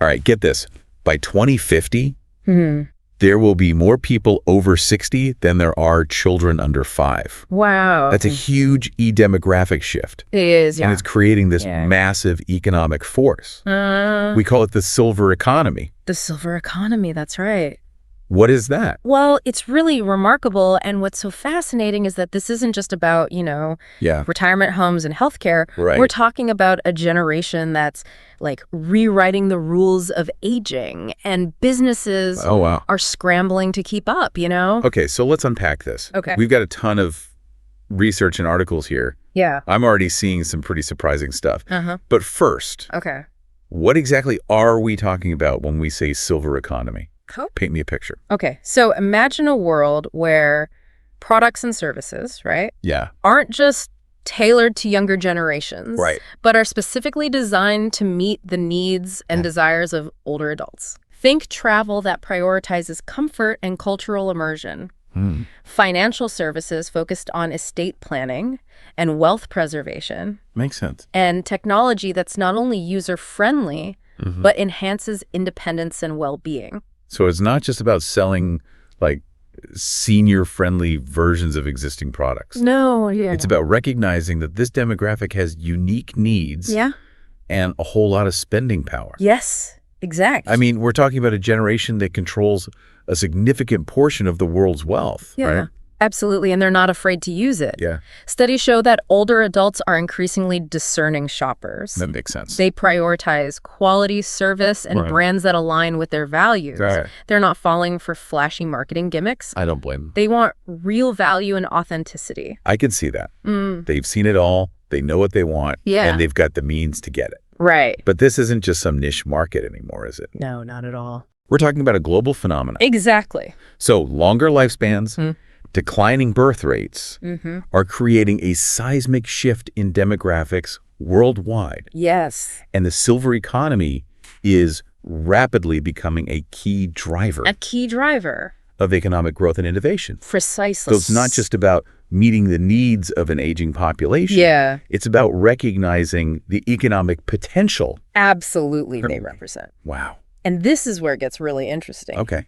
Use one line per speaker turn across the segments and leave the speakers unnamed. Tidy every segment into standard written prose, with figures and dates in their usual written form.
All right, get this. By 2050,
Hmm.
there will be more people over 60 than there are children under 5.
Wow.
That's a huge e-demographic shift.
It is, yeah.
And it's creating this
Yeah.
massive economic force. We call it the silver economy.
The silver economy, that's right.
What is that?
Well, it's really remarkable, and what's so fascinating is that this isn't just about,
Yeah.
retirement homes and healthcare.
Right.
We're talking about a generation that's like rewriting the rules of aging, and businesses
Oh, wow.
are scrambling to keep up,
Okay, so let's unpack this.
Okay.
We've got a ton of research and articles here.
Yeah.
I'm already seeing some pretty surprising stuff.
Uh-huh.
But first,
Okay.
what exactly are we talking about when we say silver economy?
Cool.
Paint me a picture.
Okay. So imagine a world where products and services, right,
Yeah.
aren't just tailored to younger generations,
Right.
but are specifically designed to meet the needs and desires of older adults. Think travel that prioritizes comfort and cultural immersion. Financial services focused on estate planning and wealth preservation.
Makes sense.
And technology that's not only user-friendly, but enhances independence and well-being.
So it's not just about selling like senior-friendly versions of existing products.
No, yeah.
It's about recognizing that this demographic has unique needs
Yeah.
and a whole lot of spending power.
Yes, exactly.
I mean, we're talking about a generation that controls a significant portion of the world's wealth,
yeah,
right?
absolutely. And they're not afraid to use it.
Yeah,
Studies show that older adults are increasingly discerning shoppers.
that makes sense.
They prioritize quality, service, and
Right.
brands that align with their values.
Right.
They're not falling for flashy marketing gimmicks.
I don't blame them.
They want real value and authenticity.
I can see that. They've seen it all. They know what they want.
Yeah.
And they've got the means to get it.
Right.
But this isn't just some niche market anymore, is it?
No, not at all.
We're talking about a global phenomenon.
Exactly.
So longer lifespans, declining birth rates are creating a seismic shift in demographics worldwide.
Yes.
And the silver economy is rapidly becoming a key driver
A key driver.
of economic growth and innovation.
Precisely.
So it's not just about meeting the needs of an aging population.
Yeah.
It's about recognizing the economic potential.
Absolutely they represent.
Wow.
And this is where it gets really interesting.
Okay.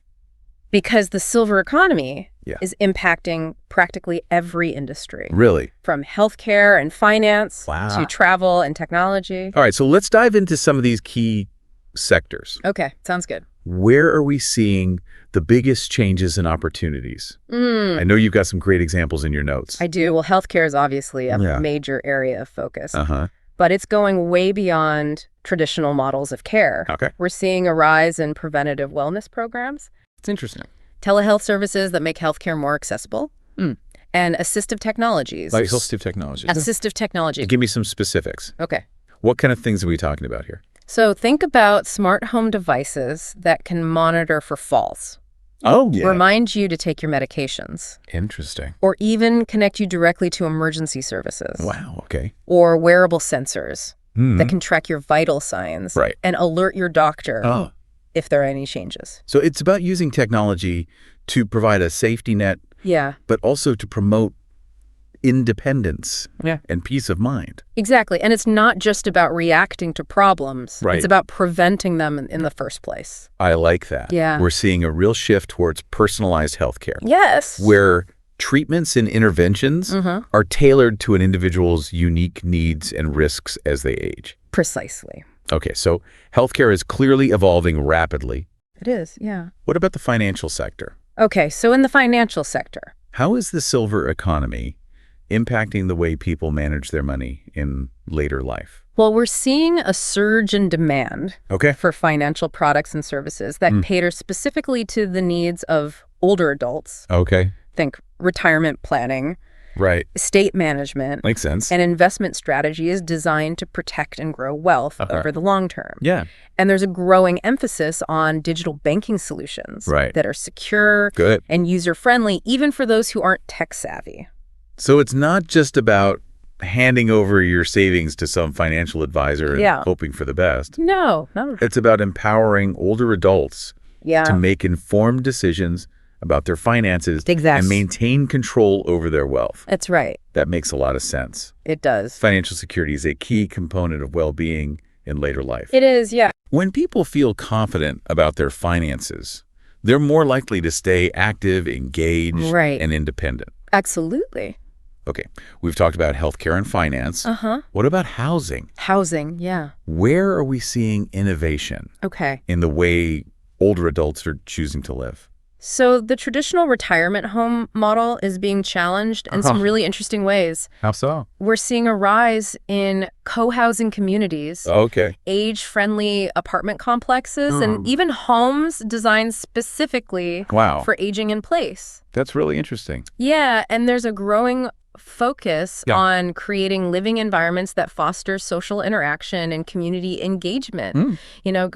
Because the silver economy
Yeah.
is impacting practically every industry,
Really?
from healthcare and finance
Wow.
to travel and technology.
All right, so let's dive into some of these key sectors.
Okay, sounds good.
Where are we seeing the biggest changes and opportunities? I know you've got some great examples in your notes.
I do. Well, healthcare is obviously a
Yeah.
major area of focus,
Uh-huh.
but it's going way beyond traditional models of care.
Okay.
We're seeing a rise in preventative wellness programs,
It's interesting.
telehealth services that make healthcare more accessible, and assistive technologies.
Like assistive technology.
Assistive technology.
Give me some specifics.
Okay.
What kind of things are we talking about here?
So think about smart home devices that can monitor for falls,
Oh, yeah.
remind you to take your medications,
Interesting.
or even connect you directly to emergency services.
Wow, okay.
Or wearable sensors
Hmm.
that can track your vital signs
Right.
and alert your doctor
Oh.
if there are any changes.
So it's about using technology to provide a safety net,
Yeah,
but also to promote independence
Yeah.
and peace of mind.
exactly. And it's not just about reacting to problems.
Right.
It's about preventing them in the first place.
I like that.
Yeah.
We're seeing a real shift towards personalized healthcare,
Yes.
where treatments and interventions are tailored to an individual's unique needs and risks as they age.
Precisely.
Okay, so healthcare is clearly evolving rapidly.
It is, yeah.
What about the financial sector?
Okay, so in the financial sector,
How is the silver economy impacting the way people manage their money in later life?
well, we're seeing a surge in demand
Okay.
for financial products and services that cater specifically to the needs of older adults.
Okay.
Think retirement planning,
Right.
estate management,
Makes sense.
and investment strategies designed to protect and grow wealth
Okay.
over the long term.
Yeah.
And there's a growing emphasis on digital banking solutions
Right.
that are secure
Good.
and user-friendly, even for those who aren't tech-savvy.
So it's not just about handing over your savings to some financial advisor and
Yeah.
hoping for the best.
No, not
It's about empowering older adults
yeah.
to make informed decisions about their finances
Exactly.
and maintain control over their wealth.
That's right.
That makes a lot of sense.
It does.
Financial security is a key component of well-being in later life.
It is, yeah.
When people feel confident about their finances, they're more likely to stay active, engaged,
Right.
and independent.
Absolutely.
Okay, we've talked about healthcare and finance.
Uh-huh.
What about housing?
Housing, yeah.
Where are we seeing innovation
Okay.
in the way older adults are choosing to live?
So the traditional retirement home model is being challenged in some really interesting ways.
How so?
We're seeing a rise in co-housing communities,
Okay.
age-friendly apartment complexes, and even homes designed specifically
Wow.
for aging in place.
That's really interesting.
Yeah, and there's a growing focus
Yeah.
on creating living environments that foster social interaction and community engagement,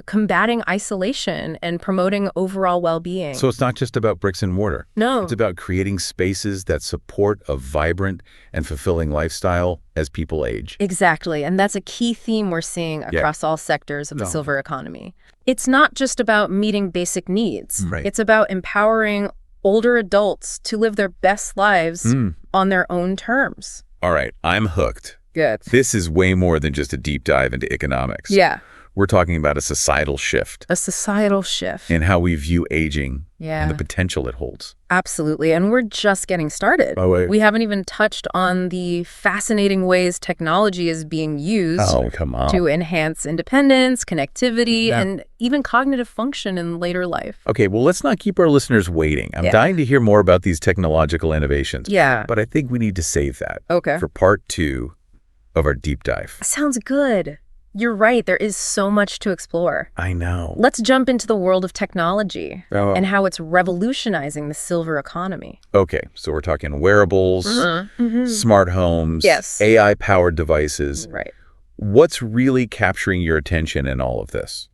combating isolation and promoting overall well-being.
So it's not just about bricks and mortar.
No.
It's about creating spaces that support a vibrant and fulfilling lifestyle as people age.
Exactly, and that's a key theme we're seeing across all sectors of the
No.
silver economy. It's not just about meeting basic needs.
Right.
It's about empowering older adults to live their best lives on their own terms.
All right, I'm hooked.
Good.
This is way more than just a deep dive into economics.
Yeah,
We're talking about a societal shift
a societal shift.
in how we view aging
Yeah.
and the potential it holds.
Absolutely, and we're just getting started.
Oh, wait.
We haven't even touched on the fascinating ways technology is being used
Come on.
to enhance independence, connectivity, and even cognitive function in later life.
Okay, well, let's not keep our listeners waiting. I'm
Yeah.
dying to hear more about these technological innovations.
Yeah.
But I think we need to save that
Okay.
for part 2 of our deep dive.
Sounds good. You're right, there is so much to explore.
I know.
Let's jump into the world of technology
Oh.
and how it's revolutionizing the silver economy.
Okay, so we're talking wearables, smart homes,
Yes.
AI-powered devices.
Right.
What's really capturing your attention in all of this?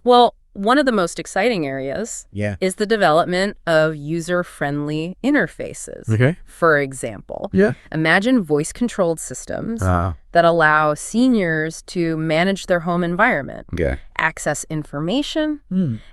Well, one of the most exciting areas
Yeah.
is the development of user-friendly interfaces.
Okay.
For example,
Yeah.
imagine voice-controlled systems that allow seniors to manage their home environment,
Okay.
access information,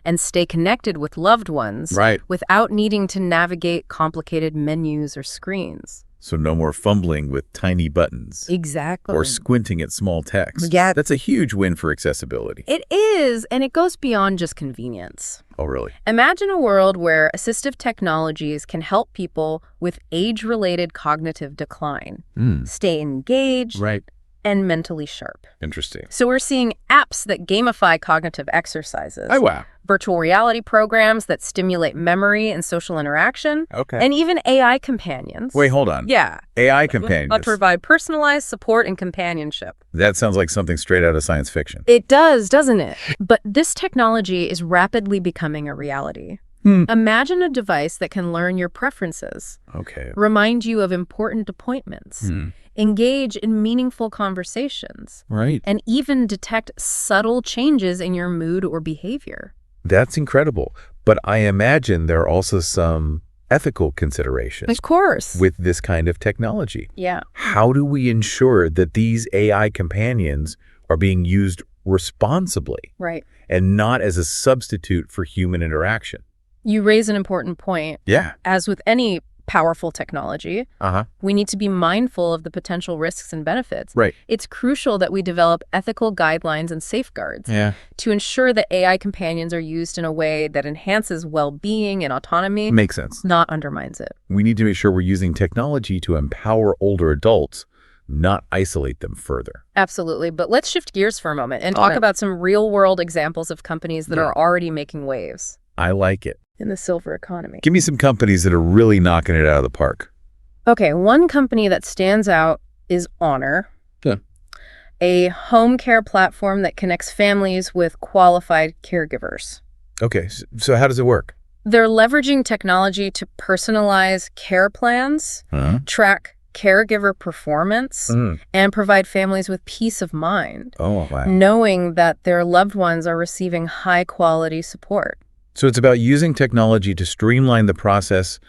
and stay connected with loved ones
Right.
without needing to navigate complicated menus or screens.
So no more fumbling with tiny buttons
Exactly.
or squinting at small text.
Yeah.
That's a huge win for accessibility.
It is, and it goes beyond just convenience.
Oh, really?
Imagine a world where assistive technologies can help people with age-related cognitive decline, stay engaged,
Right.
and mentally sharp.
Interesting.
So we're seeing apps that gamify cognitive exercises,
Oh, wow.
virtual reality programs that stimulate memory and social interaction,
Okay.
and even AI companions.
Wait, hold on.
Yeah.
AI companions.
That provide personalized support and companionship.
That sounds like something straight out of science fiction.
It does, doesn't it? But this technology is rapidly becoming a reality. Imagine a device that can learn your preferences,
Okay.
remind you of important appointments, engage in meaningful conversations,
Right.
and even detect subtle changes in your mood or behavior.
That's incredible. But I imagine there are also some ethical considerations
Of course.
with this kind of technology.
Yeah.
How do we ensure that these AI companions are being used responsibly
Right.
and not as a substitute for human interaction?
You raise an important point.
Yeah.
As with any powerful technology, we need to be mindful of the potential risks and benefits.
Right.
It's crucial that we develop ethical guidelines and safeguards to ensure that AI companions are used in a way that enhances well-being and autonomy,
Makes sense.
not undermines it.
We need to make sure we're using technology to empower older adults, not isolate them further.
Absolutely. But let's shift gears for a moment and talk about some real-world examples of companies that are already making waves
I like it.
in the silver economy.
Give me some companies that are really knocking it out of the park.
Okay, one company that stands out is Honor,
Yeah.
a home care platform that connects families with qualified caregivers.
Okay, so how does it work?
They're leveraging technology to personalize care plans, track caregiver performance, and provide families with peace of mind,
Oh, wow.
knowing that their loved ones are receiving high-quality support.
So it's about using technology to streamline the process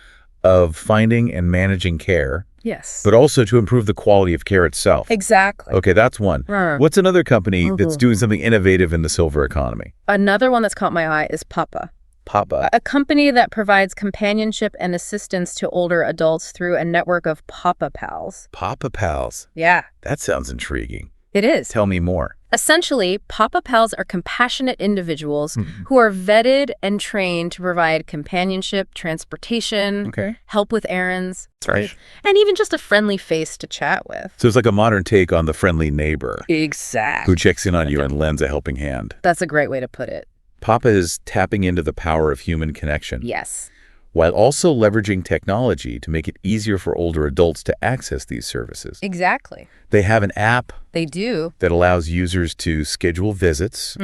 of finding and managing care,
Yes.
but also to improve the quality of care itself.
Exactly.
Okay, that's one. What's another company that's doing something innovative in the silver economy?
Another one that's caught my eye is Papa,
Papa.
a company that provides companionship and assistance to older adults through a network of Papa Pals.
Papa Pals.
Yeah,
That sounds intriguing.
it is.
Tell me more.
Essentially, Papa Pals are compassionate individuals who are vetted and trained to provide companionship, transportation, help with errands, and even just a friendly face to chat with.
So it's like a modern take on the friendly neighbor
Exactly.
who checks in on you and lends a helping hand.
That's a great way to put it.
Papa is tapping into the power of human connection.
Yes.
While also leveraging technology to make it easier for older adults to access these services.
Exactly.
They have an app
They do.
that allows users to schedule visits,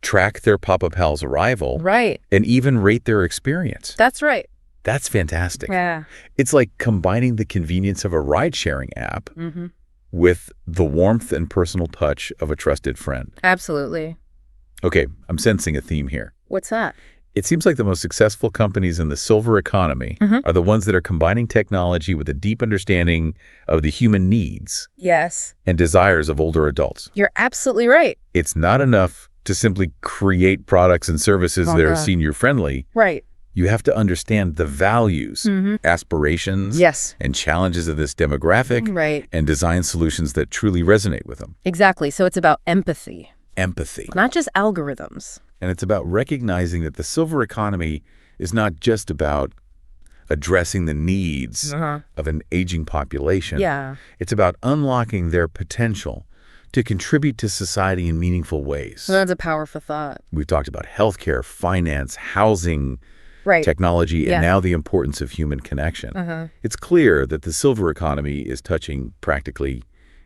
track their Papa Pal's arrival,
Right.
and even rate their experience.
That's right.
That's fantastic.
Yeah.
It's like combining the convenience of a ride-sharing app with the warmth and personal touch of a trusted friend.
Absolutely.
Okay, I'm sensing a theme here.
What's that?
It seems like the most successful companies in the silver economy are the ones that are combining technology with a deep understanding of the human needs
Yes.
and desires of older adults.
You're absolutely right.
It's not enough to simply create products and services that are senior-friendly.
Right.
You have to understand the values, aspirations,
Yes.
and challenges of this demographic
Right.
and design solutions that truly resonate with them.
Exactly. So it's about empathy,
Empathy.
not just algorithms.
And it's about recognizing that the silver economy is not just about addressing the needs of an aging population.
Yeah.
It's about unlocking their potential to contribute to society in meaningful ways.
That's a powerful thought.
We've talked about healthcare, finance, housing,
Right.
technology, and now the importance of human connection. It's clear that the silver economy is touching practically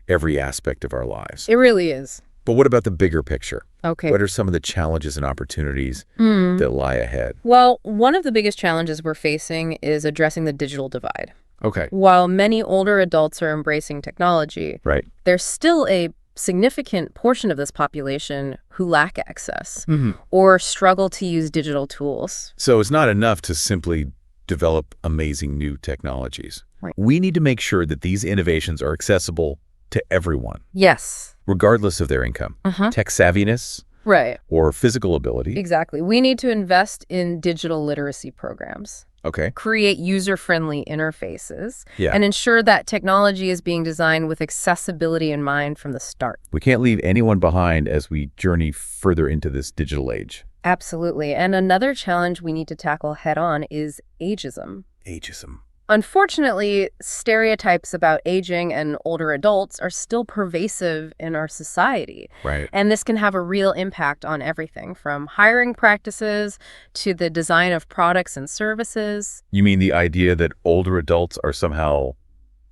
every aspect of our lives.
It really is.
But what about the bigger picture?
Okay.
What are some of the challenges and opportunities that lie ahead?
Well, one of the biggest challenges we're facing is addressing the digital divide.
Okay.
While many older adults are embracing technology,
Right.
there's still a significant portion of this population who lack access or struggle to use digital tools.
So it's not enough to simply develop amazing new technologies.
Right.
We need to make sure that these innovations are accessible to everyone,
Yes.
regardless of their income, tech savviness,
Right.
or physical ability.
Exactly. We need to invest in digital literacy programs,
Okay.
create user-friendly interfaces,
Yeah.
and ensure that technology is being designed with accessibility in mind from the start.
We can't leave anyone behind as we journey further into this digital age.
Absolutely. And another challenge we need to tackle head-on is ageism.
Ageism.
Unfortunately, stereotypes about aging and older adults are still pervasive in our society.
Right.
And this can have a real impact on everything from hiring practices to the design of products and services.
You mean the idea that older adults are somehow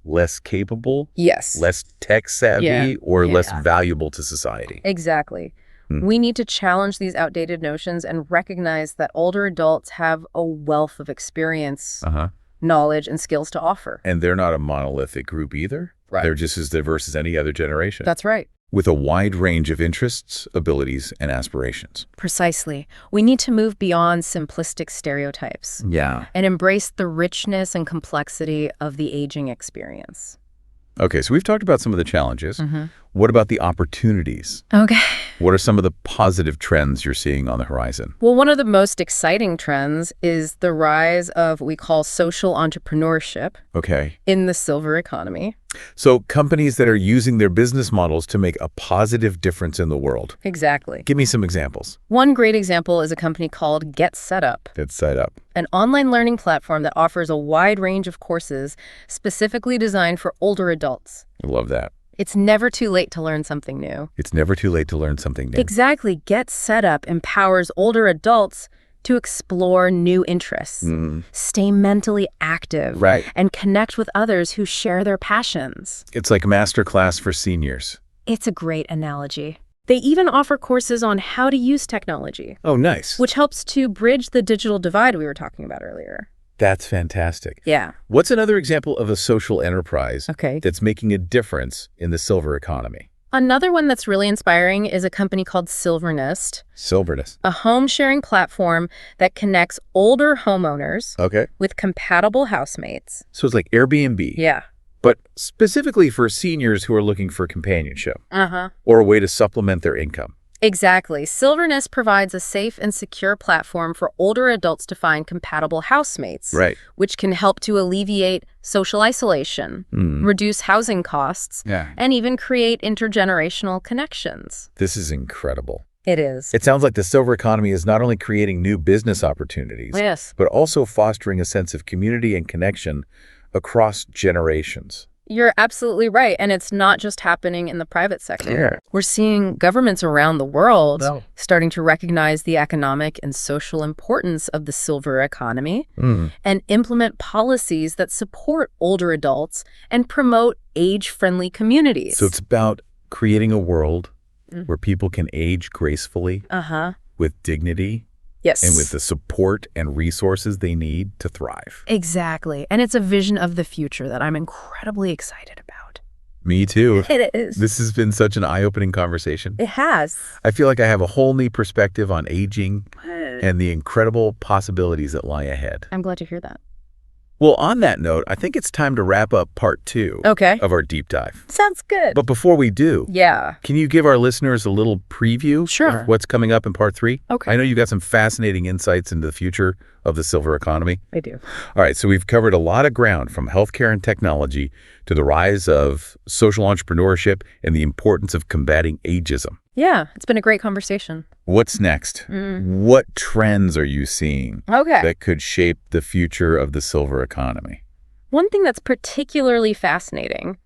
less capable,
Yes.
less tech savvy, or less
Yeah.
valuable to society?
Exactly. We need to challenge these outdated notions and recognize that older adults have a wealth of experience, knowledge, and skills to offer.
And they're not a monolithic group either.
Right.
They're just as diverse as any other generation.
That's right.
With a wide range of interests, abilities, and aspirations.
Precisely. We need to move beyond simplistic stereotypes
Yeah.
and embrace the richness and complexity of the aging experience.
Okay, so we've talked about some of the challenges. What about the opportunities?
Okay.
What are some of the positive trends you're seeing on the horizon?
Well, one of the most exciting trends is the rise of what we call social entrepreneurship
Okay.
in the silver economy.
So companies that are using their business models to make a positive difference in the world.
Exactly.
Give me some examples.
One great example is a company called Get Set Up,
That's set up.
an online learning platform that offers a wide range of courses specifically designed for older adults.
I love that.
It's never too late to learn something new.
It's never too late to learn something new.
Exactly. Get Set Up empowers older adults to explore new interests, stay mentally active,
Right.
and connect with others who share their passions.
It's like a masterclass for seniors.
It's a great analogy. They even offer courses on how to use technology,
Oh, nice.
which helps to bridge the digital divide we were talking about earlier.
That's fantastic.
Yeah.
What's another example of a social enterprise
Okay.
that's making a difference in the silver economy?
Another one that's really inspiring is a company called Silvernest,
Silverness.
a home-sharing platform that connects older homeowners
Okay.
with compatible housemates.
So it's like Airbnb,
Yeah.
but specifically for seniors who are looking for companionship
Uh-huh.
or a way to supplement their income.
Exactly. Silvernest provides a safe and secure platform for older adults to find compatible housemates,
Right.
which can help to alleviate social isolation, reduce housing costs, and even create intergenerational connections.
This is incredible.
It is.
It sounds like the silver economy is not only creating new business opportunities,
Yes.
but also fostering a sense of community and connection across generations.
You're absolutely right. And it's not just happening in the private sector.
Yeah.
We're seeing governments around the world starting to recognize the economic and social importance of the silver economy and implement policies that support older adults and promote age-friendly communities.
So it's about creating a world where people can age gracefully, with dignity,
yes,
and with the support and resources they need to thrive.
Exactly. And it's a vision of the future that I'm incredibly excited about.
Me too.
It is.
This has been such an eye-opening conversation.
It has.
I feel like I have a whole new perspective on aging and the incredible possibilities that lie ahead.
I'm glad to hear that.
Well, on that note, I think it's time to wrap up part 2 of our deep dive.
Sounds good.
But before we do, can you give our listeners a little preview of what's coming up in part 3?
Okay.
I know you got some fascinating insights into the future of the silver economy.
I do.
All right, so we've covered a lot of ground, from healthcare and technology to the rise of social entrepreneurship and the importance of combating ageism.
Yeah, it's been a great conversation.
What's next? What trends are you seeing that could shape the future of the silver economy?
One thing that's particularly fascinating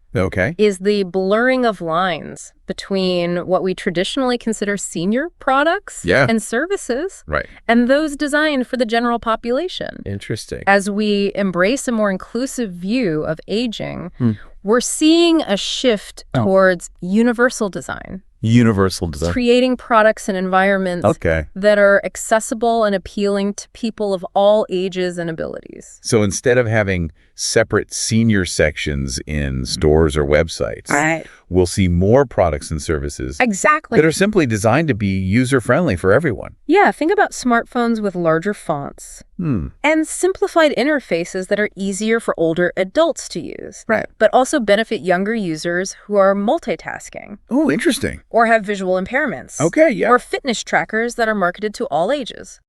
is the blurring of lines between what we traditionally consider senior products and services and those designed for the general population.
Interesting.
As we embrace a more inclusive view of aging, we're seeing a shift towards universal design.
Universal design.
Creating products and environments that are accessible and appealing to people of all ages and abilities.
So instead of having separate senior sections in stores or websites, we'll see more products and services that are simply designed to be user-friendly for everyone.
Yeah, think about smartphones with larger fonts and simplified interfaces that are easier for older adults to use, but also benefit younger users who are multitasking.
Oh, interesting.
Or have visual impairments. Or fitness trackers that are marketed to all ages,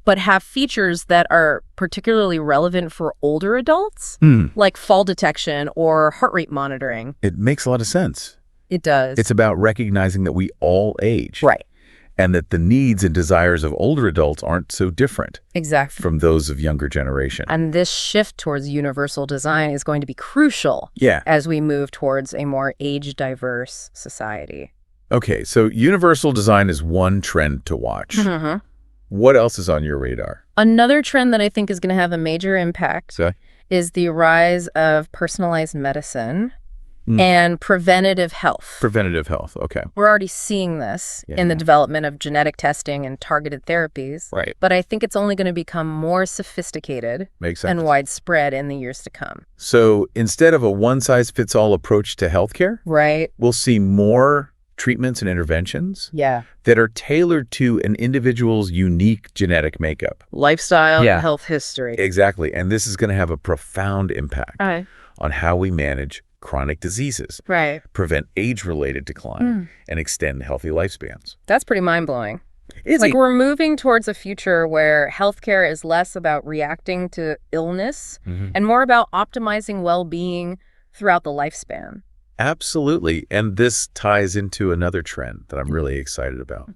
but have features that are particularly relevant for older adults, like fall detection or heart rate monitoring.
It makes a lot of sense.
It does.
It's about recognizing that we all age. And that the needs and desires of older adults aren't so different from those of younger generation.
And this shift towards universal design is going to be crucial as we move towards a more age-diverse society.
Okay, so universal design is one trend to watch. What else is on your radar?
Another trend that I think is going to have a major impact is the rise of personalized medicine and preventative health.
Preventative health, okay.
We're already seeing this in the development of genetic testing and targeted therapies. But I think it's only going to become more sophisticated and widespread in the years to come.
So instead of a one-size-fits-all approach to healthcare, we'll see more treatments and interventions that are tailored to an individual's unique genetic makeup.
Lifestyle, health history.
Exactly. And this is going to have a profound impact on how we manage chronic diseases, prevent age-related decline, and extend healthy lifespans.
That's pretty mind-blowing. It's like we're moving towards a future where healthcare is less about reacting to illness and more about optimizing well-being throughout the lifespan.
Absolutely. And this ties into another trend that I'm really excited about.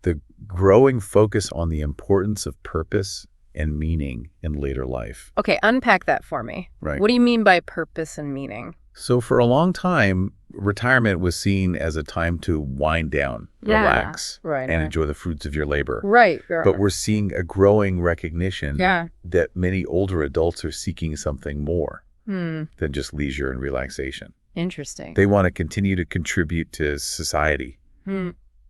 The growing focus on the importance of purpose and meaning in later life.
Okay, unpack that for me. What do you mean by purpose and meaning?
So for a long time, retirement was seen as a time to wind down, relax, and enjoy the fruits of your labor. But we're seeing a growing recognition that many older adults are seeking something more than just leisure and relaxation.
Interesting.
They want to continue to contribute to society,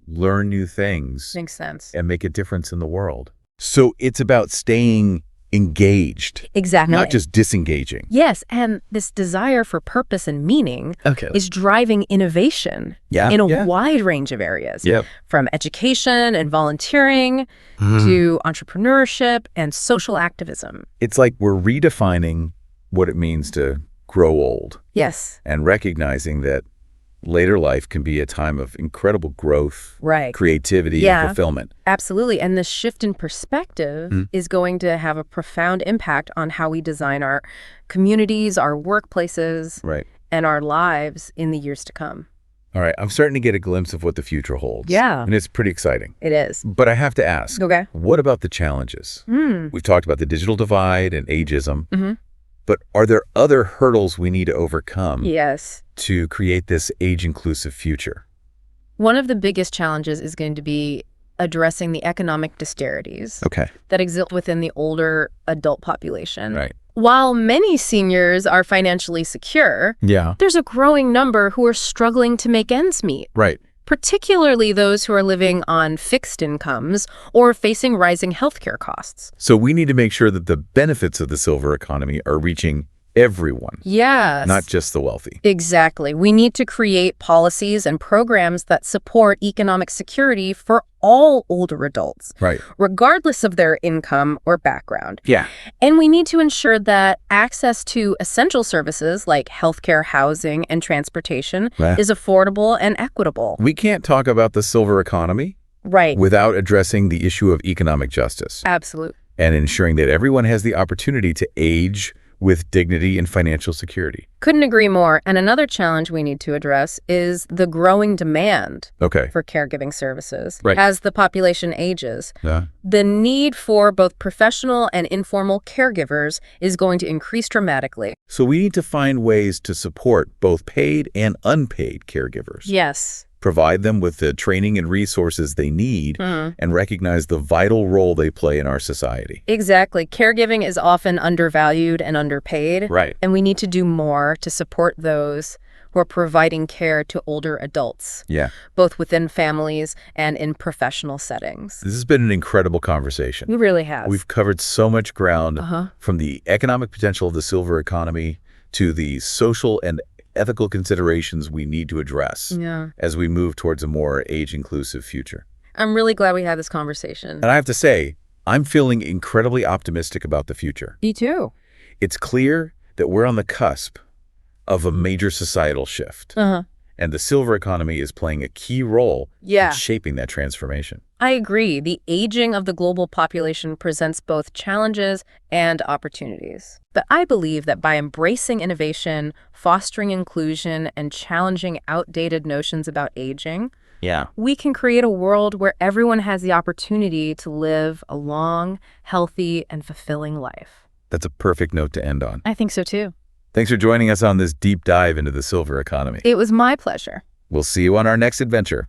learn new things,
makes sense,
and make a difference in the world. So it's about staying engaged.
Exactly.
Not just disengaging.
Yes, and this desire for purpose and meaning is driving innovation in a wide range of areas, from education and volunteering to entrepreneurship and social activism.
It's like we're redefining what it means to grow old.
Yes.
And recognizing that later life can be a time of incredible growth, creativity, and fulfillment.
Absolutely. And the shift in perspective is going to have a profound impact on how we design our communities, our workplaces, and our lives in the years to come.
All right. I'm starting to get a glimpse of what the future holds.
Yeah.
And it's pretty exciting.
It is.
But I have to ask, what about the challenges? We've talked about the digital divide and ageism. But are there other hurdles we need to overcome to create this age-inclusive future?
One of the biggest challenges is going to be addressing the economic disparities that exist within the older adult population. While many seniors are financially secure, there's a growing number who are struggling to make ends meet. Particularly those who are living on fixed incomes or facing rising healthcare costs.
So we need to make sure that the benefits of the silver economy are reaching everyone. Not just the wealthy.
Exactly. We need to create policies and programs that support economic security for all older adults, regardless of their income or background. And we need to ensure that access to essential services like healthcare, housing, and transportation is affordable and equitable.
We can't talk about the silver economy without addressing the issue of economic justice.
Absolutely.
And ensuring that everyone has the opportunity to age with dignity and financial security.
Couldn't agree more. And another challenge we need to address is the growing demand for caregiving services as the population ages. The need for both professional and informal caregivers is going to increase dramatically.
So we need to find ways to support both paid and unpaid caregivers. Provide them with the training and resources they need, and recognize the vital role they play in our society.
Exactly. Caregiving is often undervalued and underpaid. And we need to do more to support those who are providing care to older adults, both within families and in professional settings.
This has been an incredible conversation.
It really has.
We've covered so much ground, from the economic potential of the silver economy to the social and ethical considerations we need to address as we move towards a more age-inclusive future.
I'm really glad we had this conversation.
And I have to say, I'm feeling incredibly optimistic about the future.
Me too.
It's clear that we're on the cusp of a major societal shift. And the silver economy is playing a key role in shaping that transformation.
I agree. The aging of the global population presents both challenges and opportunities. But I believe that by embracing innovation, fostering inclusion, and challenging outdated notions about aging, we can create a world where everyone has the opportunity to live a long, healthy, and fulfilling life.
That's a perfect note to end on.
I think so too.
Thanks for joining us on this deep dive into the silver economy.
It was my pleasure.
We'll see you on our next adventure.